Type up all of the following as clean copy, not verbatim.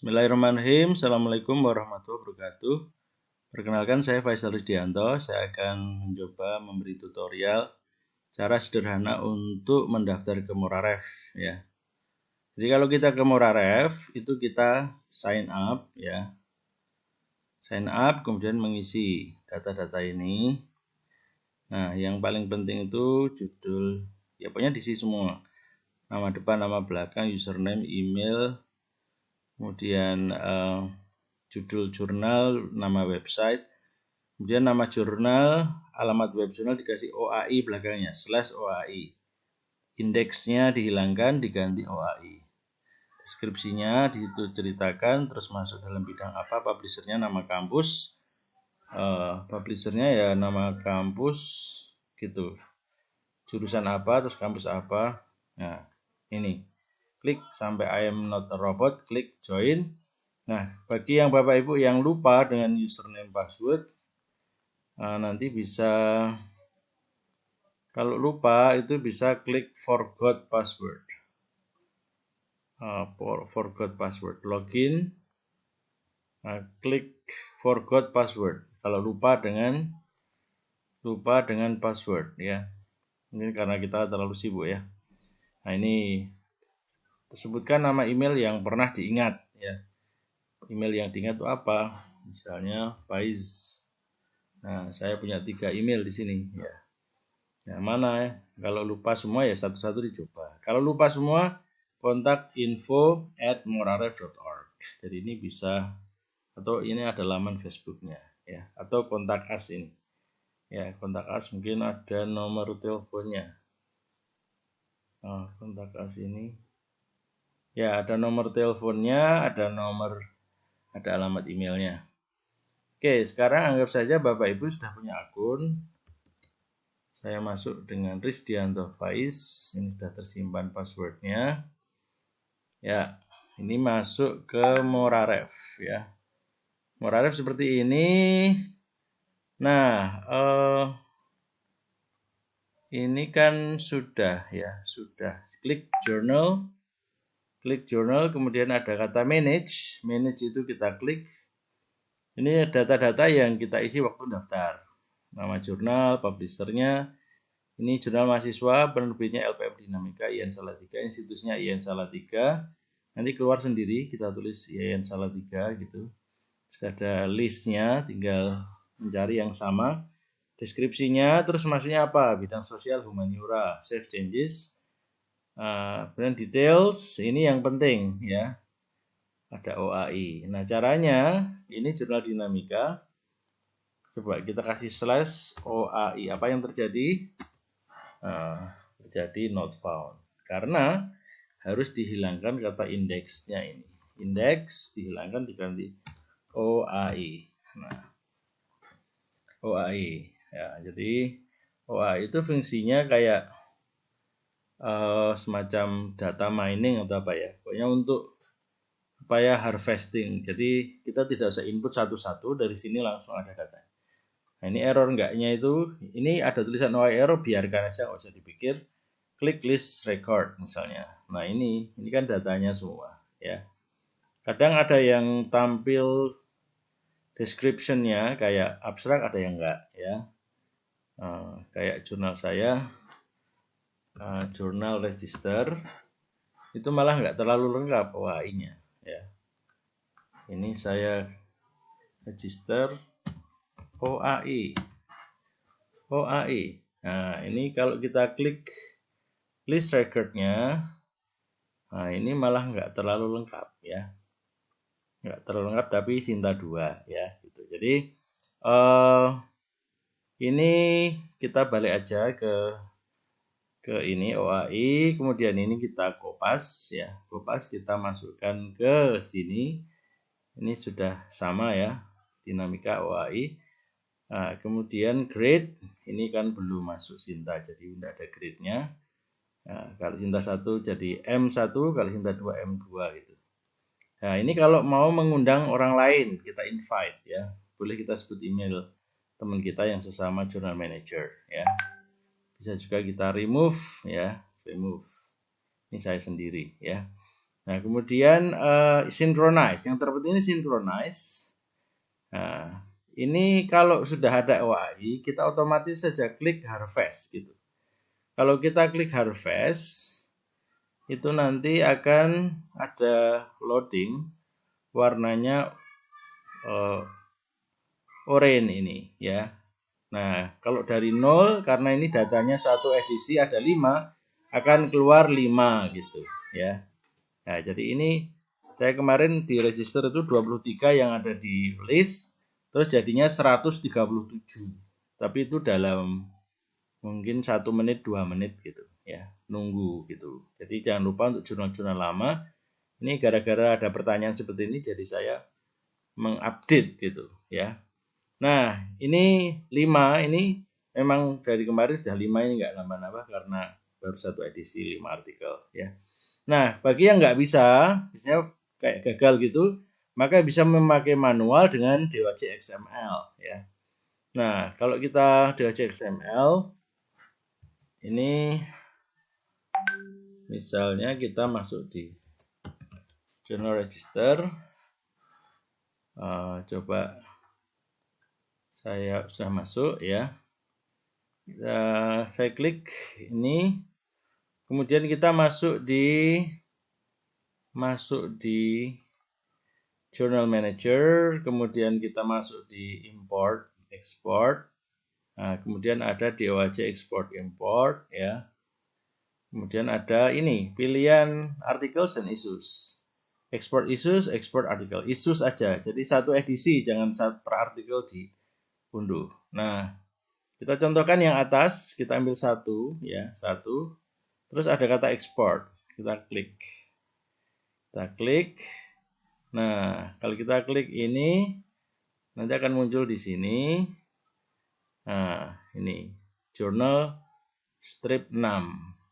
Bismillahirrahmanirrahim. Assalamualaikum warahmatullahi wabarakatuh. Perkenalkan, saya Faisal Rizdianto. Saya akan mencoba memberi tutorial cara sederhana untuk mendaftar ke Moraref ya. Jadi kalau kita ke Moraref itu kita sign up ya. Sign up kemudian mengisi data-data ini. Nah, yang paling penting itu judul, ya pokoknya diisi semua. Nama depan, nama belakang, username, email, kemudian judul jurnal, nama website, kemudian nama jurnal, alamat web jurnal dikasih OAI belakangnya, /OAI. Indeksnya dihilangkan, diganti OAI. Deskripsinya di situ ceritakan, terus masuk dalam bidang apa, publishernya nama kampus, publishernya ya nama kampus gitu, jurusan apa, terus kampus apa. Nah ini, klik sampai I am not a robot, klik join. Nah, bagi yang Bapak Ibu yang lupa dengan username password, nanti bisa, kalau lupa itu bisa klik forgot password. Forgot password, login, klik forgot password. Kalau lupa dengan password ya. Ini karena kita terlalu sibuk ya. Nah, ini sebutkan nama email yang pernah diingat ya. Email yang diingat itu apa? Misalnya Faiz. Nah, saya punya 3 email di sini ya. Yang mana ya? Kalau lupa semua ya satu-satu dicoba. Kalau lupa semua, kontak info@moraref.org. Jadi ini bisa, atau ini ada laman Facebooknya ya, atau kontak us ini. Ya, kontak us mungkin ada nomor teleponnya. Kontak us ini. Ya, ada nomor teleponnya, ada alamat emailnya. Oke, sekarang anggap saja Bapak Ibu sudah punya akun. Saya masuk dengan Rizdianto Faiz. Ini sudah tersimpan passwordnya. Ya, ini masuk ke Moraref ya. Moraref seperti ini. Nah, ini kan sudah ya, sudah. Klik journal, kemudian ada kata manage. Manage itu kita klik. Ini data-data yang kita isi waktu daftar. Nama jurnal, publishernya. Ini jurnal mahasiswa, penerbitnya LPM Dinamika IAIN Salatiga, institusinya IAIN Salatiga. Nanti keluar sendiri, kita tulis IAIN Salatiga gitu. Sudah ada listnya, tinggal mencari yang sama. Deskripsinya, terus maksudnya apa? Bidang sosial, humaniora, save changes. Kemudian details, ini yang penting ya. Ada OAI. Nah, caranya ini jurnal dinamika. Coba kita kasih /OAI. Apa yang terjadi? Terjadi not found. Karena harus dihilangkan kata indeksnya ini. Indeks dihilangkan diganti OAI. Nah, OAI. Ya, jadi OAI itu fungsinya kayak semacam data mining atau apa ya. Pokoknya untuk supaya harvesting. Jadi kita tidak usah input satu-satu, dari sini langsung ada data. Nah, ini error enggaknya itu, ini ada tulisan OAI error, biarkan aja, nggak usah dipikir. Klik list record misalnya. Nah, ini kan datanya semua ya. Kadang ada yang tampil description-nya kayak abstrak, ada yang enggak ya. Kayak jurnal saya, jurnal register, itu malah enggak terlalu lengkap OAI-nya ya. Ini saya register OAI. Nah, ini kalau kita klik list record-nya, nah ini malah enggak terlalu lengkap ya. Enggak terlalu lengkap, tapi Sinta 2 ya gitu. Jadi ini kita balik aja ke ini OAI, kemudian ini kita kopas ya. Kopas kita masukkan ke sini. Ini sudah sama ya, dinamika OAI. Nah, kemudian grade ini kan belum masuk Sinta, jadi tidak ada grade-nya. Nah, kalau Sinta 1 jadi M1, kalau Sinta 2 M2 gitu. Nah, ini kalau mau mengundang orang lain, kita invite ya. Boleh kita sebut email teman kita yang sesama journal manager ya. Bisa juga kita remove ya, remove. Ini saya sendiri ya. Nah, kemudian synchronize. Yang terpenting ini synchronize. Nah, ini kalau sudah ada OAI, kita otomatis saja klik harvest gitu. Kalau kita klik harvest, itu nanti akan ada loading warnanya oranye ini ya. Nah, kalau dari 0 karena ini datanya satu edisi ada 5 akan keluar 5 gitu ya. Nah, jadi ini saya kemarin di register itu 23 yang ada di list terus jadinya 137. Tapi itu dalam mungkin 1 menit 2 menit gitu ya, nunggu gitu. Jadi jangan lupa untuk jurnal-jurnal lama. Ini gara-gara ada pertanyaan seperti ini jadi saya mengupdate gitu ya. Nah, ini 5 ini memang dari kemarin sudah 5 ini nggak nambah-nambah karena baru satu edisi 5 artikel ya. Nah, bagi yang nggak bisa, misalnya kayak gagal gitu, maka bisa memakai manual dengan DWC XML ya. Nah, kalau kita DWC XML ini misalnya kita masuk di journal register, coba saya sudah masuk ya. Saya klik ini, kemudian kita masuk di journal manager, kemudian kita masuk di import export. Nah, kemudian ada DOAJ export import ya. Kemudian ada ini pilihan articles and issues. Export issues, export article. Issues aja. Jadi satu edisi, jangan satu per artikel diunduh. Nah, kita contohkan yang atas, kita ambil satu ya, satu. Terus ada kata export. Kita klik. Nah, kalau kita klik ini nanti akan muncul di sini. Nah, ini jurnal strip 6.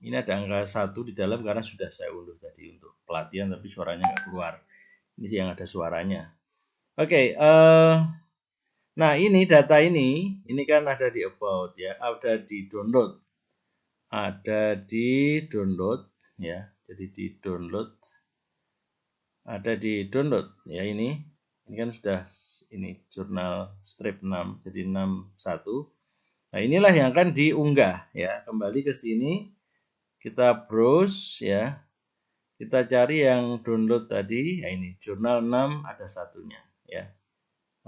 Ini ada angka 1 di dalam karena sudah saya unduh tadi untuk pelatihan tapi suaranya nggak keluar. Ini sih yang ada suaranya. Oke, nah ini data ini kan ada di about ya, ada di download. Ada di download ya. Jadi di download. Ada di download ya ini. Ini kan sudah ini jurnal strip 6 jadi 61. Nah, inilah yang akan diunggah ya. Kembali ke sini. Kita browse ya, kita cari yang download tadi, ya ini jurnal 6 ada satunya ya.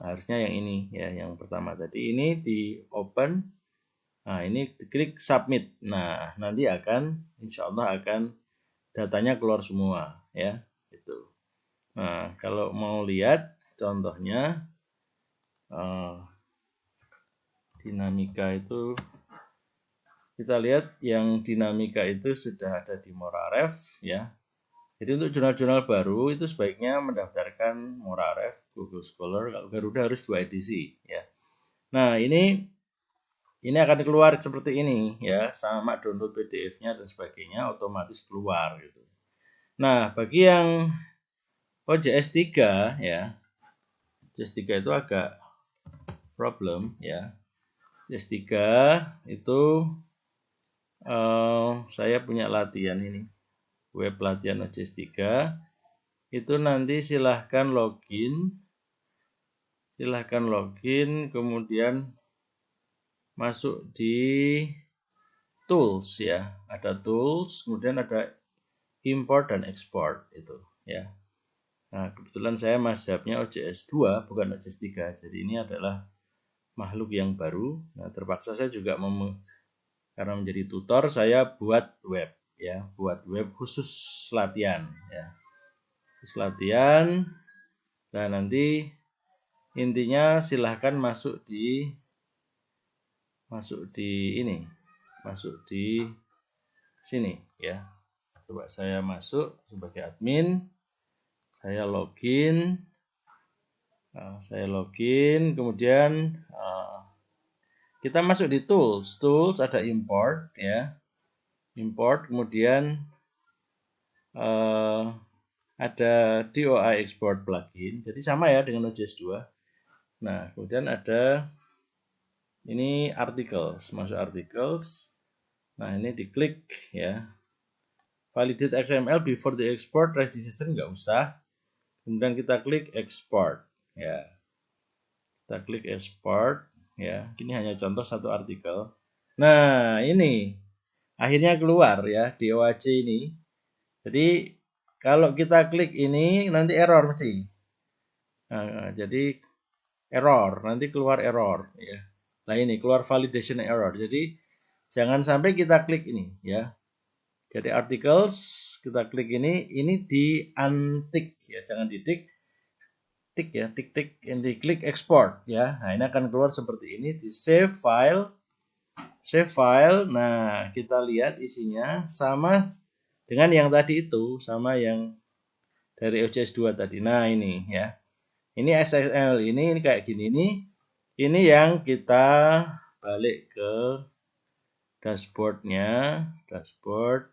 Nah, harusnya yang ini ya, yang pertama tadi ini di open. Nah, ini diklik submit. Nah, nanti akan insya Allah akan datanya keluar semua ya. Itu. Nah, kalau mau lihat contohnya dinamika itu kita lihat yang dinamika itu sudah ada di Moraref ya. Jadi untuk jurnal-jurnal baru itu sebaiknya mendaftarkan Moraref, Google Scholar. Kalau Garuda harus 2 edisi ya. Nah, ini akan keluar seperti ini ya, sama download PDF-nya dan sebagainya otomatis keluar gitu. Nah, bagi yang OJS 3 ya. OJS 3 itu agak problem ya. OJS 3 itu saya punya latihan ini. Web latihan OJS 3 itu nanti silahkan login kemudian masuk di tools ya, ada tools kemudian ada import dan export itu ya. Nah, kebetulan saya mazhabnya OJS 2 bukan OJS 3, jadi ini adalah makhluk yang baru. Nah, terpaksa saya juga karena menjadi tutor saya buat web ya, buat web khusus latihan ya. Khusus latihan. Nah, nanti intinya silahkan masuk di sini ya. Coba saya masuk sebagai admin, saya login, kemudian kita masuk di tools ada import ya, kemudian ada DOI export plugin, jadi sama ya dengan OJS 2. Nah, kemudian ada ini articles, masuk articles. Nah, ini diklik ya. validate XML before the export registration nggak usah. Kemudian kita klik export, ya. Kita klik export, ya. Ini hanya contoh satu artikel. Nah, ini akhirnya keluar ya di OAC ini. Jadi kalau kita klik ini nanti error mesti. Nah, jadi error, nanti keluar error ya. Nah, ini keluar validation error. Jadi jangan sampai kita klik ini ya. Jadi articles kita klik ini di untick ya, jangan ditik, tik ya, tik ini klik export ya. Nah, ini akan keluar seperti ini, di save file. Nah, kita lihat isinya sama dengan yang tadi itu, sama yang dari OJS 2 tadi. Nah, ini ya. Ini XML ini kayak gini nih. Ini yang kita balik ke dashboardnya, dashboard,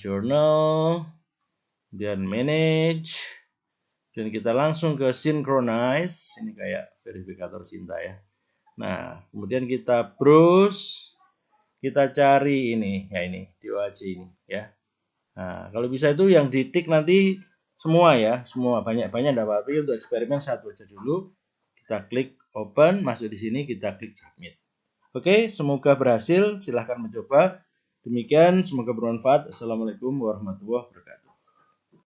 journal, dan manage, dan kita langsung ke synchronize. Ini kayak verifikator Sinta ya. Nah, kemudian kita browse, kita cari ini, ya ini di OAC ini ya. Nah, kalau bisa itu yang ditik nanti semua ya, semua banyak-banyak enggak apa-apa. Untuk eksperimen satu aja dulu. Kita klik open, masuk di sini, kita klik submit. Oke, semoga berhasil. Silahkan mencoba. Demikian, semoga bermanfaat. Assalamualaikum warahmatullahi wabarakatuh.